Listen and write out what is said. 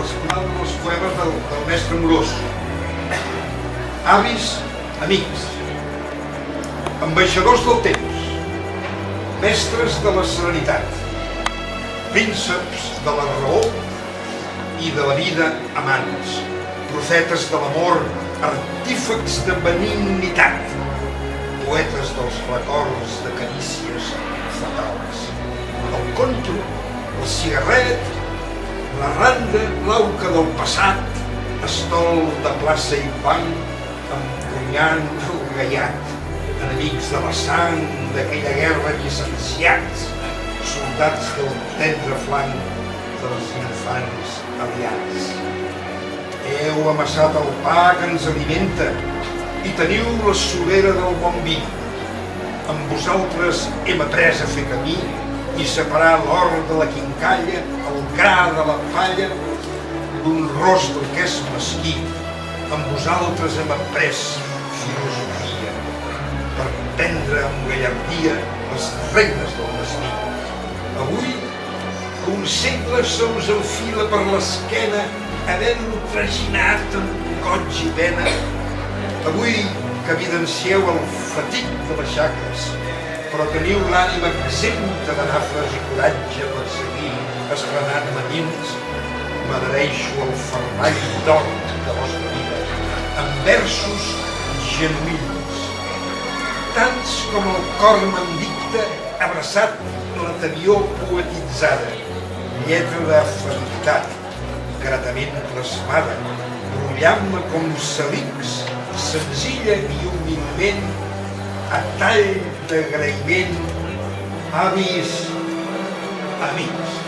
els poemes del mestre Amorós. Avis, amics, ambaixadors del temps, mestres de la serenitat, prínceps de la raó i de la vida amants, profetes de l'amor, artífecs de benignitat, poetes dels records de carícies fatals. El conto, el cigarret, la randa, l'auca del passat, estol de plaça i banc, empunyant el gallat, enemics de la sang d'aquella guerra, llicenciats, soldats del tendre flanc dels infants aliats. Heu amassat el pa que ens alimenta i teniu la sobera del bon vi. Amb vosaltres hem après a fer camí i separar l'or de la quincalla, el gra de la palla, l'honrós del que és mesquí. Amb vosaltres hem après filosofia per prendre amb gallardia les regnes del destí. Avui, que un segle se'ls enfila per l'esquena, havent-lo traginat amb goig i pena. Avui, que evidencieu el fatig de les xacres, però teniu l'ànima exempta de nafres i coratge per seguir estrenant matins, m'adhereixo al fermall d'or de vostra vida, amb versos genuïns, tants com el cor me'n dicta, abraçat la tebió poetitzada, lletra de felicitat, gratament plasmada, brollant-me com salix, senzilla i humilment, a tall d'agraïment, avis, amics.